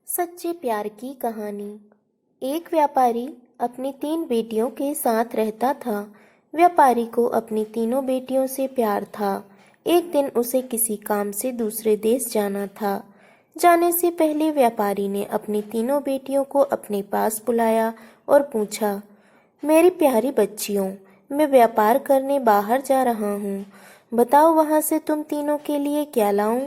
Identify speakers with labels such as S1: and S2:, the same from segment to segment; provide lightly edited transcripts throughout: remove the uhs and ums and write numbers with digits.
S1: सच्चे प्यार की कहानी। एक व्यापारी अपनी 3 बेटियों के साथ रहता था। व्यापारी को अपनी तीनों बेटियों से प्यार था। एक दिन उसे किसी काम से दूसरे देश जाना था। जाने से पहले व्यापारी ने अपनी तीनों बेटियों को अपने पास बुलाया और पूछा, मेरी प्यारी बच्चियों, मैं व्यापार करने बाहर जा रहा हूँ। बताओ वहाँ से तुम तीनों के लिए क्या लाऊं?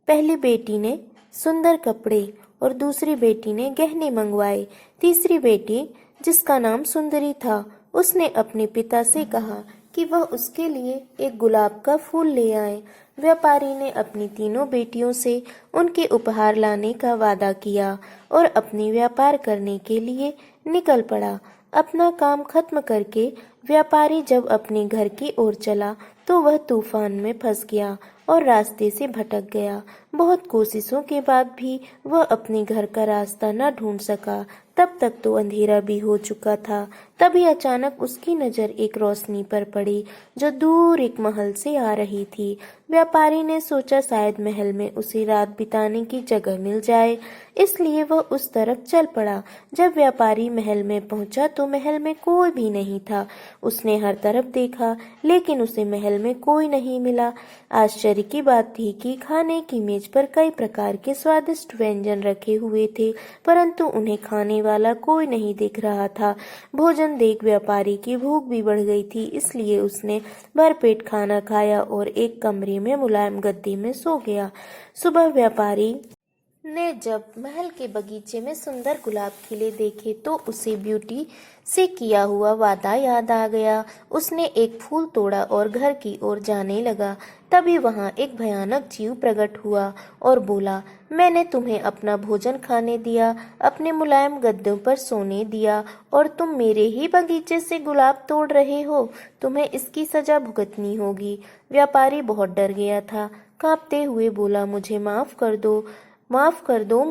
S1: पहली बेटी ने सुंदर कपड़े और दूसरी बेटी ने गहने मंगवाए। तीसरी बेटी, जिसका नाम सुंदरी था, उसने अपने पिता से कहा कि वह उसके लिए एक गुलाब का फूल ले आए। व्यापारी ने अपनी तीनों बेटियों से उनके उपहार लाने का वादा किया और अपनी व्यापार करने के लिए निकल पड़ा। अपना काम खत्म करके व्यापारी जब अपने घर की ओर चला तो वह तूफान में फंस गया और रास्ते से भटक गया। बहुत कोशिशों के बाद भी वह अपने घर का रास्ता न ढूंढ सका। तब तक तो अंधेरा भी हो चुका था। तभी अचानक उसकी नज़र एक रोशनी पर पड़ी जो दूर एक महल से आ रही थी। व्यापारी ने सोचा शायद महल में उसे रात बिताने की जगह मिल जाए, इसलिए वह उस तरफ चल पड़ा। जब व्यापारी महल में पहुंचा तो महल में कोई भी नहीं था। उसने हर तरफ देखा लेकिन उसे महल में कोई नहीं मिला। आश्चर्य की बात थी कि खाने की मेज पर कई प्रकार के स्वादिष्ट व्यंजन रखे हुए थे, परंतु उन्हें खाने वाला कोई नहीं दिख रहा था। भोजन देख व्यापारी की भूख भी बढ़ गई थी, इसलिए उसने भरपेट खाना खाया और एक कमरे में मुलायम गद्दे में सो गया। सुबह व्यापारी ने जब महल के बगीचे में सुंदर गुलाब खिले देखे तो उसे ब्यूटी से किया हुआ वादा याद आ गया। उसने एक फूल तोड़ा और घर की ओर जाने लगा। तभी वहां एक भयानक जीव प्रकट हुआ और बोला, मैंने तुम्हें अपना भोजन खाने दिया, अपने मुलायम गद्दों पर सोने दिया और तुम मेरे ही बगीचे से गुलाब तोड़ रहे हो। तुम्हें इसकी सजा भुगतनी होगी। व्यापारी बहुत डर गया था। कांपते हुए बोला, मुझे माफ कर दो,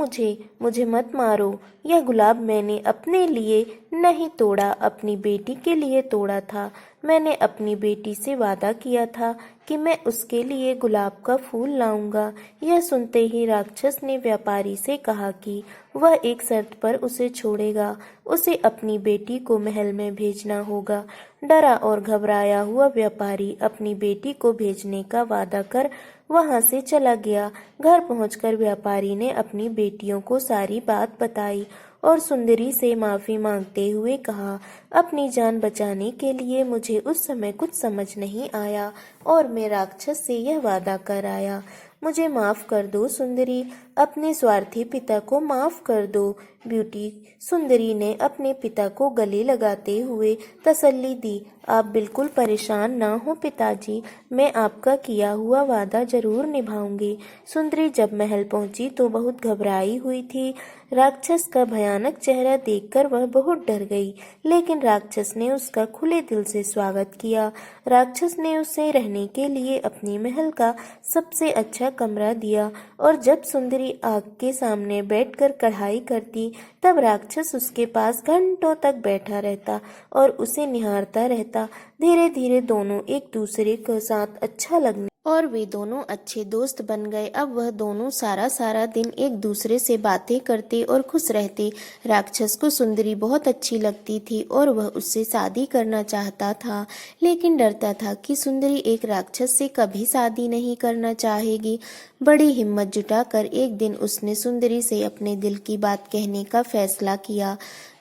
S1: मुझे मत मारो। यह गुलाब मैंने अपने लिए नहीं तोड़ा, अपनी बेटी के लिए तोड़ा था। मैंने अपनी बेटी से वादा किया था कि मैं उसके लिए गुलाब का फूल लाऊंगा। यह सुनते ही राक्षस ने व्यापारी से कहा कि वह एक शर्त पर उसे छोड़ेगा। उसे अपनी बेटी को महल में भेजना होगा। डरा और घबराया हुआ व्यापारी अपनी बेटी को भेजने का वादा कर वहां से चला गया। घर पहुंचकर व्यापारी ने अपनी बेटियों को सारी बात बताई और सुंदरी से माफी मांगते हुए कहा, अपनी जान बचाने के लिए मुझे उस समय कुछ समझ नहीं आया और मैं राक्षस से यह वादा कर आया। मुझे माफ कर दो सुंदरी, अपने स्वार्थी पिता को माफ कर दो। ब्यूटी सुंदरी ने अपने पिता को गले लगाते हुए तसल्ली दी, आप बिल्कुल परेशान ना हो पिताजी, मैं आपका किया हुआ वादा जरूर निभाऊंगी। सुंदरी जब महल पहुंची तो बहुत घबराई हुई थी। राक्षस का भयानक चेहरा देखकर वह बहुत डर गई, लेकिन राक्षस ने उसका खुले दिल से स्वागत किया। राक्षस ने उसे रहने के लिए अपने महल का सबसे अच्छा कमरा दिया और जब सुंदरी आग के सामने बैठकर कढ़ाई करती तब राक्षस उसके पास घंटों तक बैठा रहता और उसे निहारता रहता। धीरे धीरे दोनों एक दूसरे के साथ अच्छा लगने और वे दोनों अच्छे दोस्त बन गए। अब वह दोनों सारा सारा दिन एक दूसरे से बातें करते और खुश रहते। राक्षस को सुंदरी बहुत अच्छी लगती थी और वह उससे शादी करना चाहता था, लेकिन डरता था कि सुंदरी एक राक्षस से कभी शादी नहीं करना चाहेगी। बड़ी हिम्मत जुटाकर एक दिन उसने सुंदरी से अपने दिल की बात कहने का फैसला किया।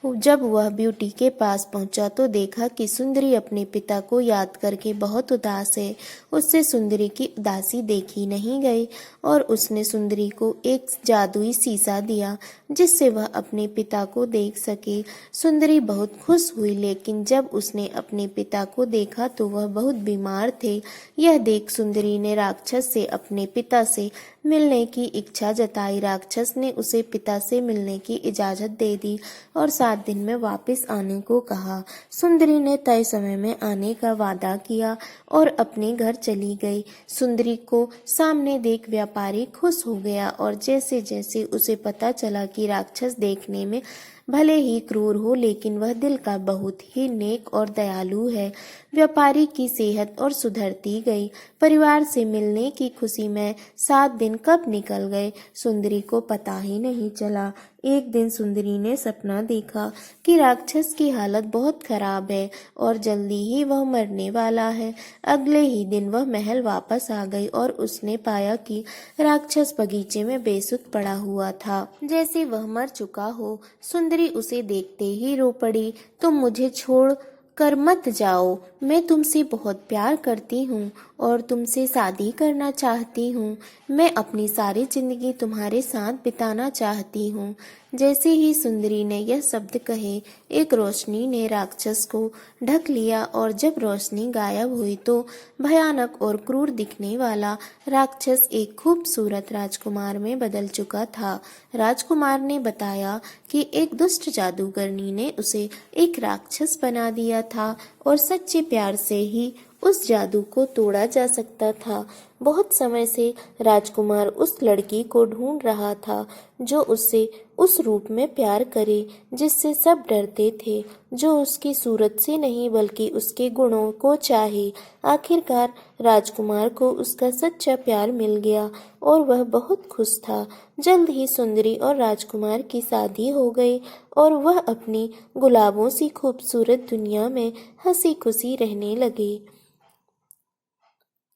S1: जब वह ब्यूटी के पास पहुंचा तो देखा कि सुंदरी अपने पिता को याद करके बहुत उदास है। उससे सुंदरी की उदासी देखी नहीं गई और उसने सुंदरी को एक जादुई शीशा दिया जिससे वह अपने पिता को देख सके। सुंदरी बहुत खुश हुई, लेकिन जब उसने अपने पिता को देखा तो वह बहुत बीमार थे। यह देख सुंदरी ने राक्षस से अपने पिता से मिलने की इच्छा जताई। राक्षस ने उसे पिता से मिलने की इजाजत दे दी और 7 दिन में वापस आने को कहा। सुंदरी ने तय समय में आने का वादा किया और अपने घर चली गई। सुंदरी को सामने देख व्यापारी खुश हो गया और जैसे जैसे उसे पता चला कि राक्षस देखने में भले ही क्रूर हो लेकिन वह दिल का बहुत ही नेक और दयालु है, व्यापारी की सेहत और सुधरती गई। परिवार से मिलने की खुशी में 7 दिन दिन कब निकल गए सुंदरी को पता ही नहीं चला। एक दिन सुंदरी ने सपना देखा कि राक्षस की हालत बहुत खराब है और जल्दी ही वह मरने वाला है। अगले ही दिन वह महल वापस आ गई और उसने पाया कि राक्षस बगीचे में बेसुध पड़ा हुआ था, जैसे वह मर चुका हो। सुंदरी उसे देखते ही रो पड़ी। तुम मुझे छोड़ कर मत जाओ, मैं तुमसे बहुत प्यार करती हूँ और तुमसे शादी करना चाहती हूँ। मैं अपनी सारी जिंदगी तुम्हारे साथ बिताना चाहती हूँ। जैसे ही सुंदरी ने यह शब्द कहे, एक रोशनी ने राक्षस को ढक लिया और जब रोशनी गायब हुई तो भयानक और क्रूर दिखने वाला राक्षस एक खूबसूरत राजकुमार में बदल चुका था। राजकुमार ने बताया कि एक दुष्ट जादूगरनी ने उसे एक राक्षस बना दिया था और सच्चे प्यार से ही उस जादू को तोड़ा जा सकता था। बहुत समय से राजकुमार उस लड़की को ढूंढ रहा था जो उससे उस रूप में प्यार करे जिससे सब डरते थे, जो उसकी सूरत से नहीं बल्कि उसके गुणों को चाहे। आखिरकार राजकुमार को उसका सच्चा प्यार मिल गया और वह बहुत खुश था। जल्द ही सुंदरी और राजकुमार की शादी हो गई और वह अपनी गुलाबों सी खूबसूरत दुनिया में हंसी खुशी रहने लगे।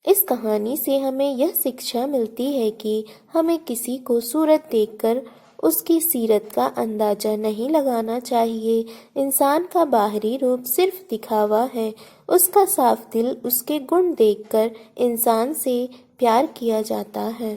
S1: इस कहानी से हमें यह शिक्षा मिलती है कि हमें किसी को सूरत देखकर उसकी सीरत का अंदाजा नहीं लगाना चाहिए। इंसान का बाहरी रूप सिर्फ दिखावा है, उसका साफ दिल, उसके गुण देखकर इंसान से प्यार किया जाता है।